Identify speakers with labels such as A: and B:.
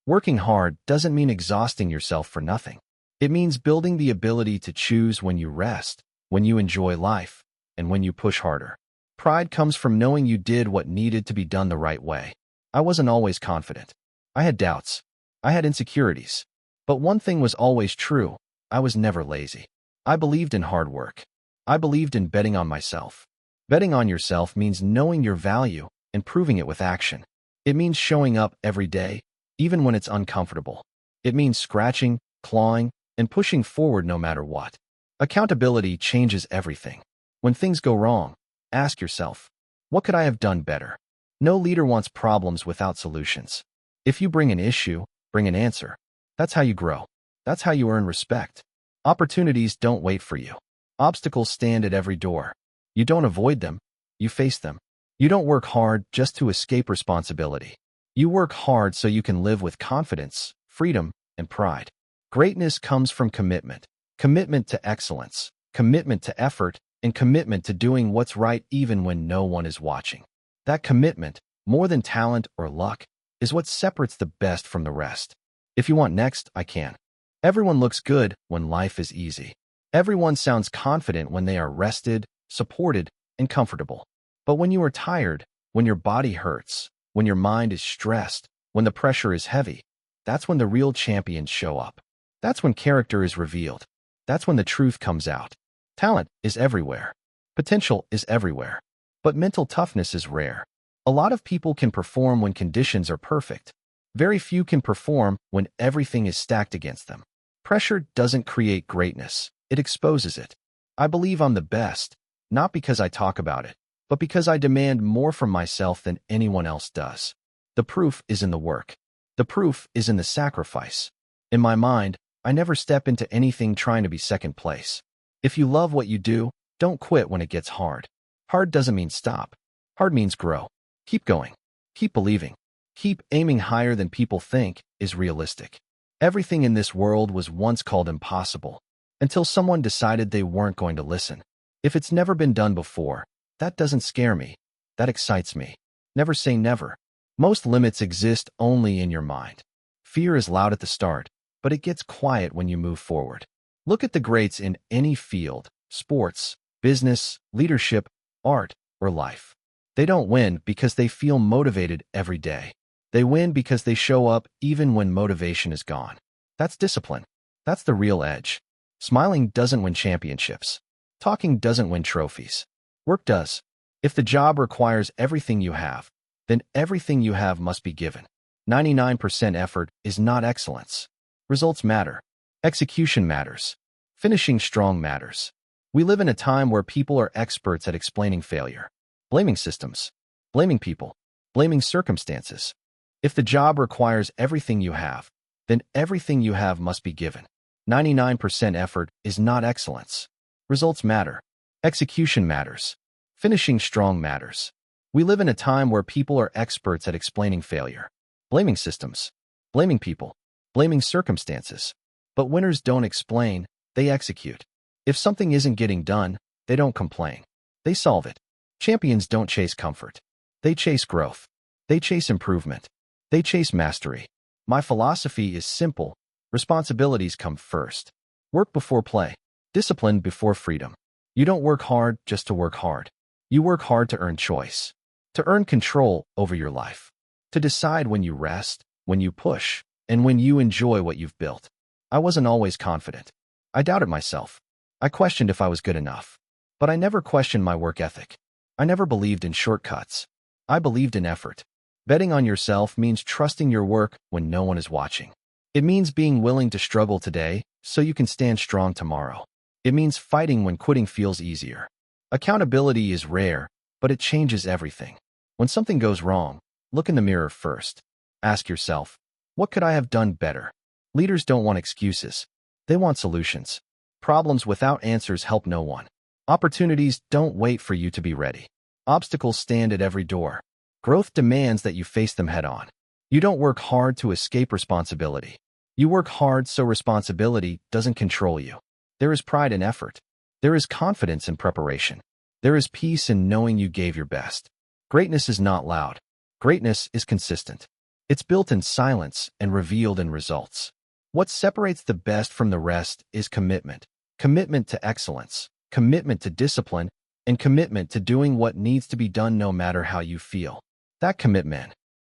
A: Working hard doesn't mean exhausting yourself for nothing. It means building the ability to choose when you rest, when you enjoy life, and when you push harder. Pride comes from knowing you did what needed to be done the right way. I wasn't always confident. I had doubts. I had insecurities. But one thing was always true. I was never lazy. I believed in hard work. I believed in betting on myself. Betting on yourself means knowing your value and proving it with action. It means showing up every day, even when it's uncomfortable. It means scratching, clawing, and pushing forward no matter what. Accountability changes everything. When things go wrong, ask yourself, what could I have done better? No leader wants problems without solutions. If you bring an issue, bring an answer. That's how you grow. That's how you earn respect. Opportunities don't wait for you. Obstacles stand at every door. You don't avoid them, you face them. You don't work hard just to escape responsibility. You work hard so you can live with confidence, freedom, and pride. Greatness comes from commitment. Commitment to excellence, commitment to effort, and commitment to doing what's right even when no one is watching. That commitment, more than talent or luck, is what separates the best from the rest. If you want next, I can. Everyone looks good when life is easy. Everyone sounds confident when they are rested, supported, and comfortable. But when you are tired, when your body hurts, when your mind is stressed, when the pressure is heavy, that's when the real champions show up. That's when character is revealed. That's when the truth comes out. Talent is everywhere. Potential is everywhere. But mental toughness is rare. A lot of people can perform when conditions are perfect. Very few can perform when everything is stacked against them. Pressure doesn't create greatness. It exposes it. I believe I'm the best, not because I talk about it, but because I demand more from myself than anyone else does. The proof is in the work. The proof is in the sacrifice. In my mind, I never step into anything trying to be second place. If you love what you do, don't quit when it gets hard. Hard doesn't mean stop. Hard means grow. Keep going. Keep believing. Keep aiming higher than people think is realistic. Everything in this world was once called impossible, until someone decided they weren't going to listen. If it's never been done before, that doesn't scare me. That excites me. Never say never. Most limits exist only in your mind. Fear is loud at the start, but it gets quiet when you move forward. Look at the greats in any field, sports, business, leadership, art, or life. They don't win because they feel motivated every day. They win because they show up even when motivation is gone. That's discipline. That's the real edge. Smiling doesn't win championships. Talking doesn't win trophies. Work does. If the job requires everything you have, then everything you have must be given. 99% effort is not excellence. Results matter. Execution matters. Finishing strong matters. We live in a time where people are experts at explaining failure, blaming systems, blaming people, blaming circumstances. If the job requires everything you have, then everything you have must be given. 99% effort is not excellence. Results matter. Execution matters. Finishing strong matters. We live in a time where people are experts at explaining failure, blaming systems, blaming people, blaming circumstances. But winners don't explain, they execute. If something isn't getting done, they don't complain. They solve it. Champions don't chase comfort. They chase growth. They chase improvement. They chase mastery. My philosophy is simple. Responsibilities come first. Work before play. Discipline before freedom. You don't work hard just to work hard. You work hard to earn choice. To earn control over your life. To decide when you rest, when you push, and when you enjoy what you've built. I wasn't always confident. I doubted myself. I questioned if I was good enough. But I never questioned my work ethic. I never believed in shortcuts. I believed in effort. Betting on yourself means trusting your work when no one is watching. It means being willing to struggle today so you can stand strong tomorrow. It means fighting when quitting feels easier. Accountability is rare, but it changes everything. When something goes wrong, look in the mirror first. Ask yourself, what could I have done better? Leaders don't want excuses. They want solutions. Problems without answers help no one. Opportunities don't wait for you to be ready. Obstacles stand at every door. Growth demands that you face them head on. You don't work hard to escape responsibility. You work hard so responsibility doesn't control you. There is pride in effort. There is confidence in preparation. There is peace in knowing you gave your best. Greatness is not loud. Greatness is consistent. It's built in silence and revealed in results. What separates the best from the rest is commitment. Commitment to excellence, commitment to discipline, and commitment to doing what needs to be done no matter how you feel. That commitment